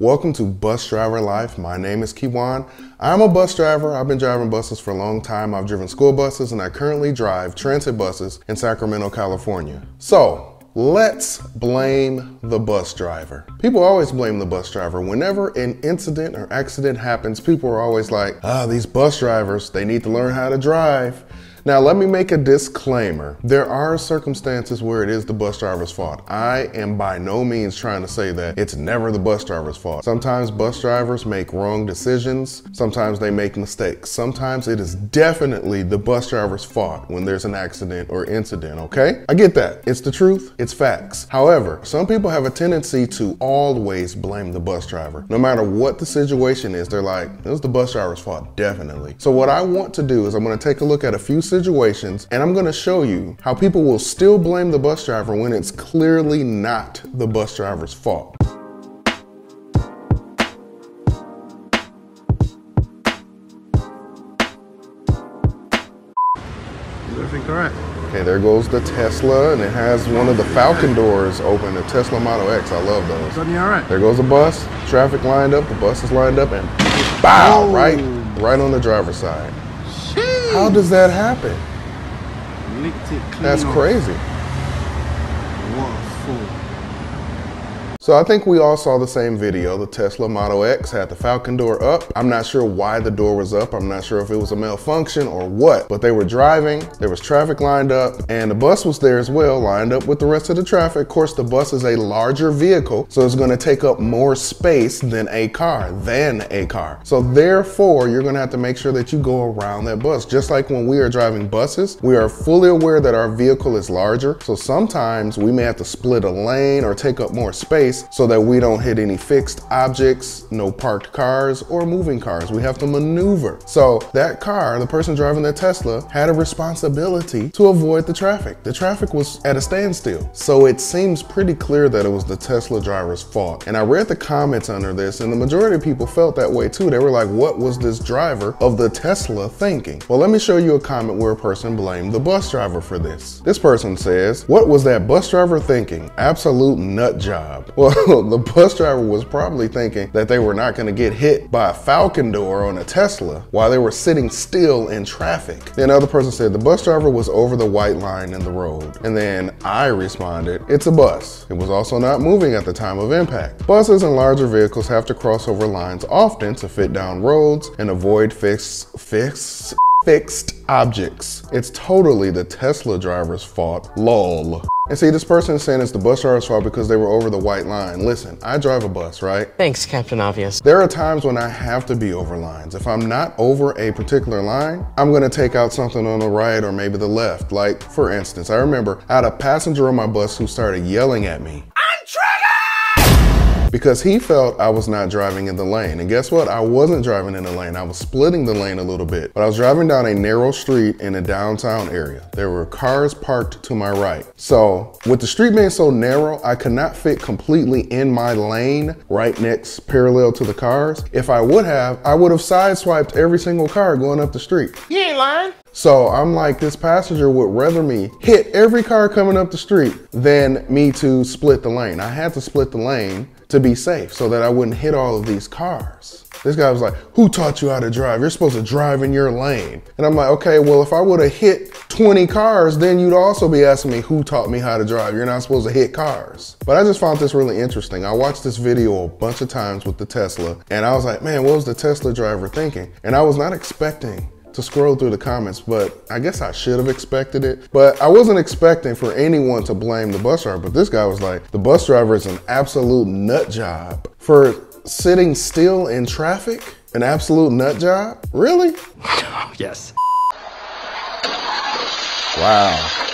Welcome to Bus Driver Life. My name is Kiwan. I'm a bus driver. I've been driving buses for a long time. I've driven school buses and I currently drive transit buses in Sacramento, California. So let's blame the bus driver. People always blame the bus driver. Whenever an incident or accident happens, people are always like, these bus drivers, they need to learn how to drive. Now, let me make a disclaimer. There are circumstances where it is the bus driver's fault. I am by no means trying to say that it's never the bus driver's fault. Sometimes bus drivers make wrong decisions. Sometimes they make mistakes. Sometimes it is definitely the bus driver's fault when there's an accident or incident, okay? I get that. It's the truth. It's facts. However, some people have a tendency to always blame the bus driver. No matter what the situation is, they're like, it was the bus driver's fault, definitely. So what I want to do is I'm going to take a look at a few situations and I'm going to show you how people will still blame the bus driver when it's clearly not the bus driver's fault. Is everything correct? Okay, there goes the Tesla, and it has one of the Falcon doors open, the Tesla Model X. I love those. Is all right? There goes the bus, traffic lined up, the bus is lined up, and bow, right on the driver's side. Sheesh. How does that happen? Licked it clean. That's crazy. What a fool. So I think we all saw the same video. The Tesla Model X had the Falcon door up. I'm not sure why the door was up. I'm not sure if it was a malfunction or what, but they were driving, there was traffic lined up, and the bus was there as well, lined up with the rest of the traffic. Of course, the bus is a larger vehicle, so it's gonna take up more space than a car. So therefore, you're gonna have to make sure that you go around that bus. Just like when we are driving buses, we are fully aware that our vehicle is larger, so sometimes we may have to split a lane or take up more space so that we don't hit any fixed objects, no parked cars or moving cars. We have to maneuver. So that car, the person driving that Tesla, had a responsibility to avoid the traffic. The traffic was at a standstill. So it seems pretty clear that it was the Tesla driver's fault. And I read the comments under this and the majority of people felt that way too. They were like, what was this driver of the Tesla thinking? Well, let me show you a comment where a person blamed the bus driver for this. This person says, what was that bus driver thinking? Absolute nut job. Well, the bus driver was probably thinking that they were not going to get hit by a Falcon door on a Tesla while they were sitting still in traffic. Then another person said the bus driver was over the white line in the road. And then I responded, it's a bus. It was also not moving at the time of impact. Buses and larger vehicles have to cross over lines often to fit down roads and avoid fixed objects. It's totally the Tesla driver's fault, lol. And see, this person is saying it's the bus driver's fault because they were over the white line. Listen, I drive a bus, right? Thanks, Captain Obvious. There are times when I have to be over lines. If I'm not over a particular line, I'm gonna take out something on the right or maybe the left. Like, for instance, I remember I had a passenger on my bus who started yelling at me. Because he felt I was not driving in the lane. And guess what? I wasn't driving in the lane. I was splitting the lane a little bit. But I was driving down a narrow street in a downtown area. There were cars parked to my right. So with the street being so narrow, I could not fit completely in my lane right next parallel to the cars. If I would have sideswiped every single car going up the street. You ain't lying. So I'm like, this passenger would rather me hit every car coming up the street than me to split the lane. I had to split the lane to be safe so that I wouldn't hit all of these cars. This guy was like, who taught you how to drive? You're supposed to drive in your lane. And I'm like, okay, well, if I would have hit 20 cars, then you'd also be asking me who taught me how to drive. You're not supposed to hit cars. But I just found this really interesting. I watched this video a bunch of times with the Tesla and I was like, man, what was the Tesla driver thinking? And I was not expecting to scroll through the comments, but I guess I should have expected it. But I wasn't expecting for anyone to blame the bus driver, but this guy was like, the bus driver is an absolute nut job for sitting still in traffic. An absolute nut job? Really? Yes. Wow.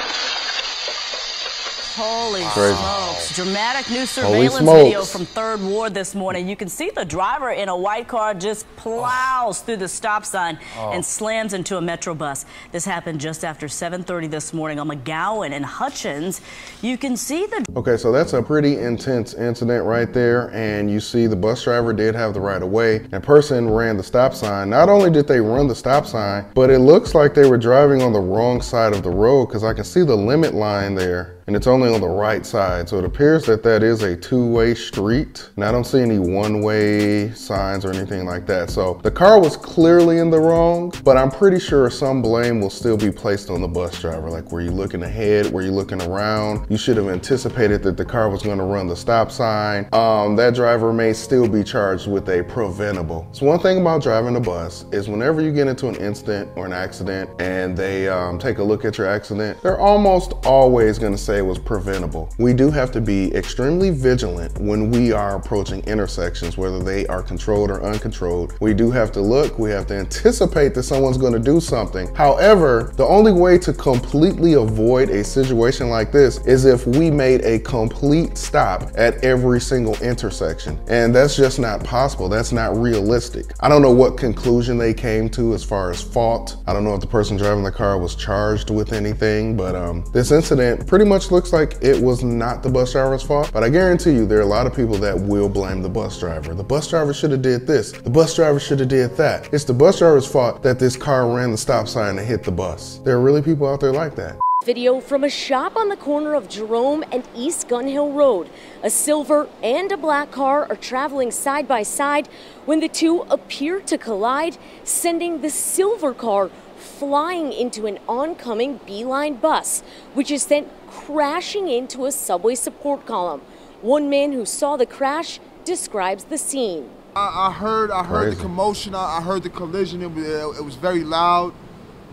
Holy Crazy. smokes. Dramatic new surveillance video from 3rd Ward this morning. You can see the driver in a white car just plows through the stop sign and slams into a Metro bus. This happened just after 7:30 this morning on McGowan and Hutchins. You can see the... Okay, so that's a pretty intense incident right there. And you see the bus driver did have the right of way. And person ran the stop sign. Not only did they run the stop sign, but it looks like they were driving on the wrong side of the road because I can see the limit line there. and it's only on the right side. So it appears that that is a two-way street, and I don't see any one-way signs or anything like that. So the car was clearly in the wrong, but I'm pretty sure some blame will still be placed on the bus driver. Like, were you looking ahead? Were you looking around? You should have anticipated that the car was going to run the stop sign. That driver may still be charged with a preventable. So one thing about driving a bus is whenever you get into an incident or an accident and they take a look at your accident, they're almost always going to say it was preventable. We do have to be extremely vigilant when we are approaching intersections, whether they are controlled or uncontrolled. We do have to look, we have to anticipate that someone's going to do something. However, the only way to completely avoid a situation like this is if we made a complete stop at every single intersection. And that's just not possible. That's not realistic. I don't know what conclusion they came to as far as fault. I don't know if the person driving the car was charged with anything, but this incident pretty much looks like it was not the bus driver's fault. But I guarantee you there are a lot of people that will blame the bus driver. The bus driver should have did this. The bus driver should have did that. It's the bus driver's fault that this car ran the stop sign and hit the bus. There are really people out there like that. Video from a shop on the corner of Jerome and East Gun Hill Road. A silver and a black car are traveling side by side when the two appear to collide, sending the silver car flying into an oncoming B-line bus, which is then crashing into a subway support column. One man who saw the crash describes the scene. I heard the commotion. I heard the collision. It was very loud.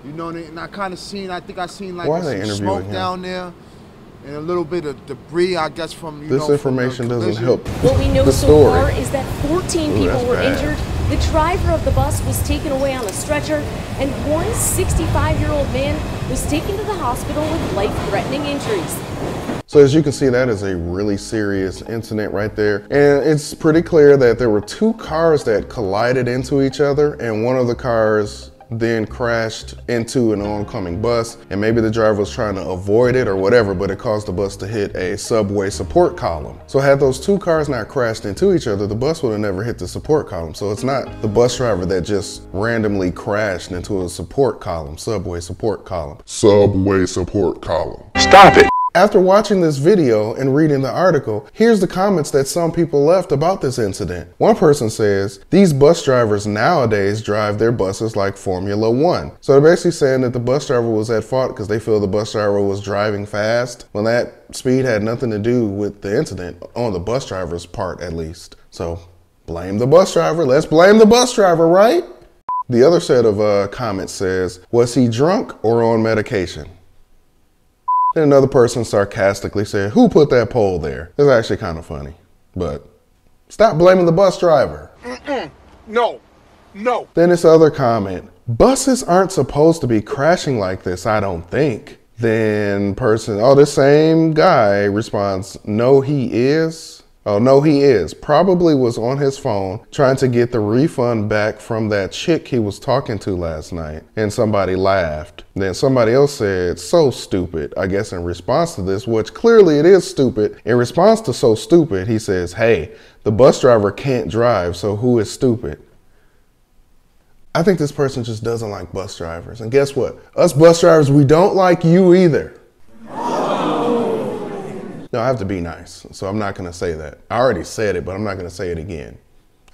You know, and I kind of seen, I think I seen like some smoke down there and a little bit of debris, I guess, from, this information doesn't help. What we know so far is that 14 people were injured. The driver of the bus was taken away on a stretcher, and one 65-year-old man was taken to the hospital with life-threatening injuries. So as you can see, that is a really serious incident right there. And it's pretty clear that there were two cars that collided into each other, and one of the cars then crashed into an oncoming bus, and maybe the driver was trying to avoid it or whatever, but it caused the bus to hit a subway support column. So had those two cars not crashed into each other, the bus would have never hit the support column. So it's not the bus driver that just randomly crashed into a support column, subway support column. Subway support column. Stop it. After watching this video and reading the article, here's the comments that some people left about this incident. One person says, these bus drivers nowadays drive their buses like Formula One. So they're basically saying that the bus driver was at fault because they feel the bus driver was driving fast, when that speed had nothing to do with the incident, on the bus driver's part at least. So blame the bus driver. Let's blame the bus driver, right? The other set of comments says, was he drunk or on medication? Then another person sarcastically said, who put that pole there? It's actually kind of funny, but stop blaming the bus driver. No. Then this other comment, buses aren't supposed to be crashing like this, I don't think. Then this same guy responds, no, he is. Oh, no, he is. Probably was on his phone trying to get the refund back from that chick he was talking to last night. And somebody laughed. Then somebody else said, so stupid. I guess in response to this, which clearly it is stupid. In response to so stupid, he says, hey, the bus driver can't drive, so who is stupid? I think this person just doesn't like bus drivers. And guess what? Us bus drivers, we don't like you either. No, I have to be nice, so I'm not gonna say that. I already said it, but I'm not gonna say it again,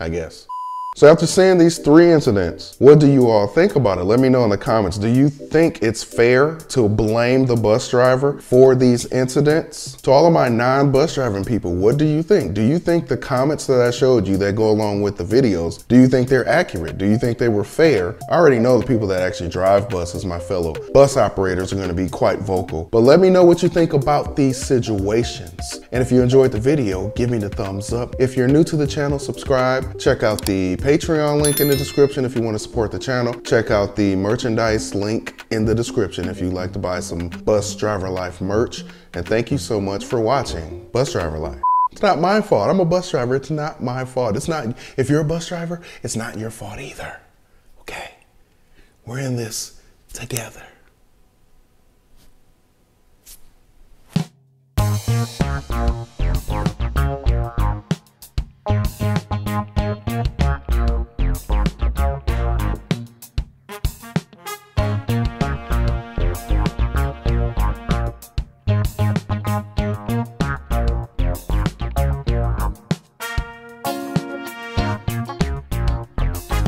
I guess. So after seeing these three incidents, what do you all think about it? Let me know in the comments. Do you think it's fair to blame the bus driver for these incidents? To all of my non-bus driving people, what do you think? Do you think the comments that I showed you that go along with the videos, do you think they're accurate? Do you think they were fair? I already know the people that actually drive buses, my fellow bus operators, are gonna be quite vocal. But let me know what you think about these situations. And if you enjoyed the video, give me the thumbs up. If you're new to the channel, subscribe. Check out the Patreon link in the description if you want to support the channel. Check out the merchandise link in the description if you'd like to buy some Bus Driver Life merch. And thank you so much for watching Bus Driver Life. It's not my fault. I'm a bus driver. It's not my fault. It's not, if you're a bus driver, it's not your fault either. Okay? We're in this together.